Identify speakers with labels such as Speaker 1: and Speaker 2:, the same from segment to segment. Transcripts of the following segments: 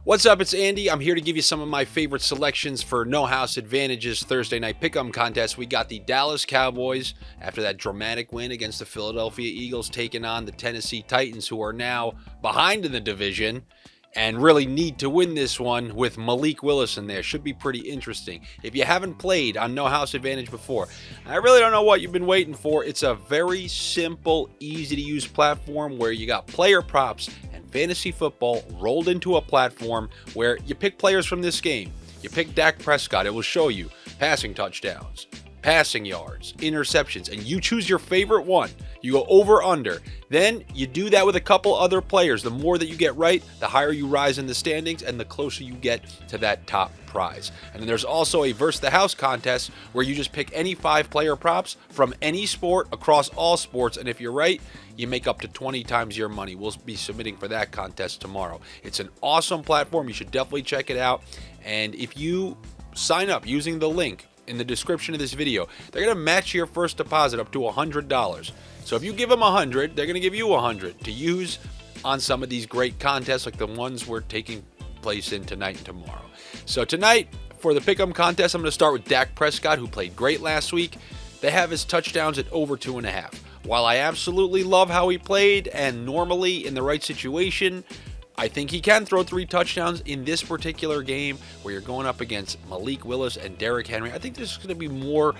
Speaker 1: What's up, it's Andy. I'm here to give you some of my favorite selections for No House Advantages Thursday night pick'em contest. We got the Dallas Cowboys after that dramatic win against the Philadelphia Eagles, taking on the Tennessee Titans, who are now behind in the division and really need to win this one with Malik Willis in there. Should be pretty interesting. If you haven't played on No House Advantage before, I really don't know what you've been waiting for. It's a very simple, easy to use platform where you got player props and fantasy football rolled into a platform where you pick players from this game. You pick Dak Prescott. It will show you passing touchdowns, passing yards, interceptions, and you choose your favorite one. You go over, under. Then you do that with a couple other players. The more that you get right, the higher you rise in the standings and the closer you get to that top prize. And then there's also a Versus the House contest where you just pick any 5-player props from any sport across all sports. And if you're right, you make up to 20 times your money. We'll be submitting for that contest tomorrow. It's an awesome platform. You should definitely check it out. And if you sign up using the link in the description of this video, they're going to match your first deposit up to $100. So if you give them $100, they're going to give you $100 to use on some of these great contests like the ones we're taking place in tonight and tomorrow. So tonight, for the Pick'em contest, I'm going to start with Dak Prescott, who played great last week. They have his touchdowns at over 2.5. While I absolutely love how he played, and normally in the right situation, I think he can throw 3 touchdowns in this particular game where you're going up against Malik Willis and Derrick Henry. I think there's going to be more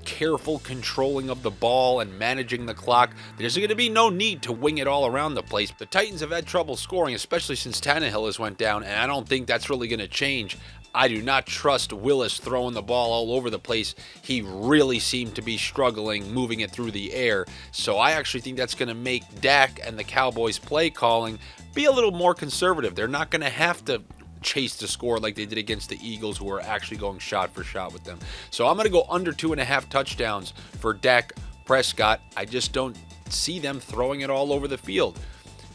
Speaker 1: careful controlling of the ball and managing the clock. There's going to be no need to wing it all around the place. The Titans have had trouble scoring, especially since Tannehill has went down, and I don't think that's really going to change. I do not trust Willis throwing the ball all over the place. He really seemed to be struggling moving it through the air. So I actually think that's going to make Dak and the Cowboys play calling be a little more conservative. They're not going to have to chase the score like they did against the Eagles, who are actually going shot for shot with them. So I'm going to go under 2.5 touchdowns for Dak Prescott. I just don't see them throwing it all over the field.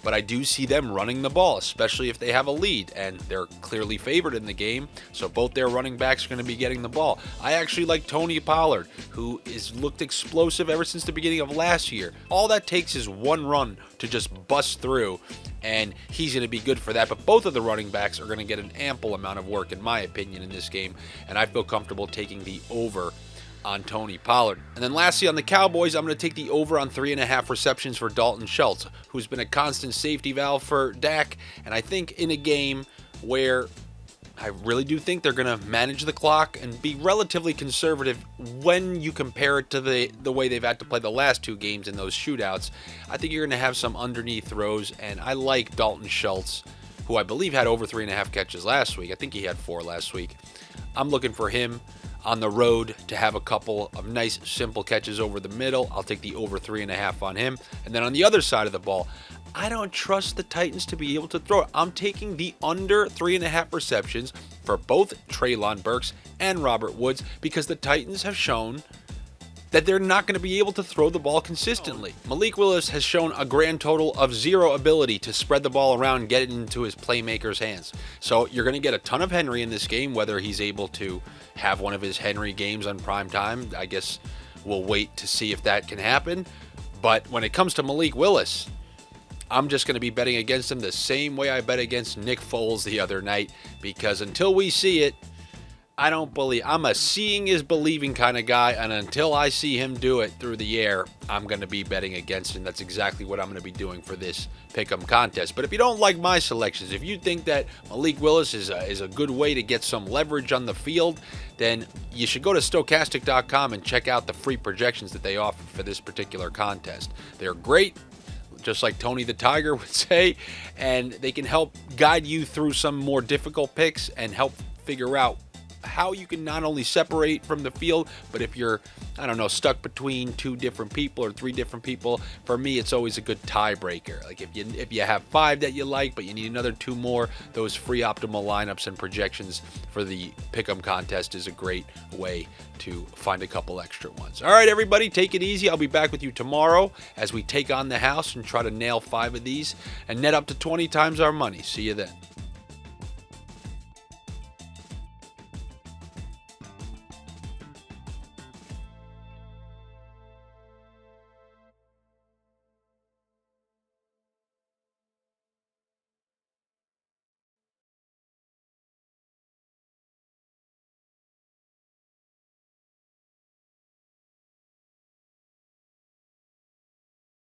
Speaker 1: But I do see them running the ball, especially if they have a lead, and they're clearly favored in the game, so both their running backs are going to be getting the ball. I actually like Tony Pollard, who has looked explosive ever since the beginning of last year. All that takes is one run to just bust through, and he's going to be good for that. But both of the running backs are going to get an ample amount of work, in my opinion, in this game, and I feel comfortable taking the over on Tony Pollard. And then lastly, on the Cowboys, I'm going to take the over on 3.5 receptions for Dalton Schultz, who's been a constant safety valve for Dak. And I think in a game where I really do think they're going to manage the clock and be relatively conservative when you compare it to the way they've had to play the last 2 games in those shootouts, I think you're going to have some underneath throws. And I like Dalton Schultz, who I believe had over 3.5 catches last week. I think he had 4 last week. I'm looking for him on the road to have a couple of nice, simple catches over the middle. I'll take the over 3.5 on him. And then on the other side of the ball, I don't trust the Titans to be able to throw it. I'm taking the under 3.5 receptions for both Treylon Burks and Robert Woods because the Titans have shown that they're not going to be able to throw the ball consistently. Malik Willis has shown a grand total of 0 ability to spread the ball around and get it into his playmakers' hands. So you're going to get a ton of Henry in this game, whether he's able to have one of his Henry games on prime time. I guess we'll wait to see if that can happen. But when it comes to Malik Willis, I'm just going to be betting against him the same way I bet against Nick Foles the other night, because until we see it, I don't believe. I'm a seeing is believing kind of guy, and until I see him do it through the air, I'm going to be betting against him. That's exactly what I'm going to be doing for this Pick'em contest. But if you don't like my selections, if you think that Malik Willis is a good way to get some leverage on the field, then you should go to Stokastic.com and check out the free projections that they offer for this particular contest. They're great, just like Tony the Tiger would say, and they can help guide you through some more difficult picks and help figure out how you can not only separate from the field, but if you're, I don't know, stuck between 2 different people or 3 different people, for me, it's always a good tiebreaker. Like if you have 5 that you like, but you need another 2 more, those free optimal lineups and projections for the Pick'em contest is a great way to find a couple extra ones. All right, everybody, take it easy. I'll be back with you tomorrow as we take on the house and try to nail 5 of these and net up to 20 times our money. See you then.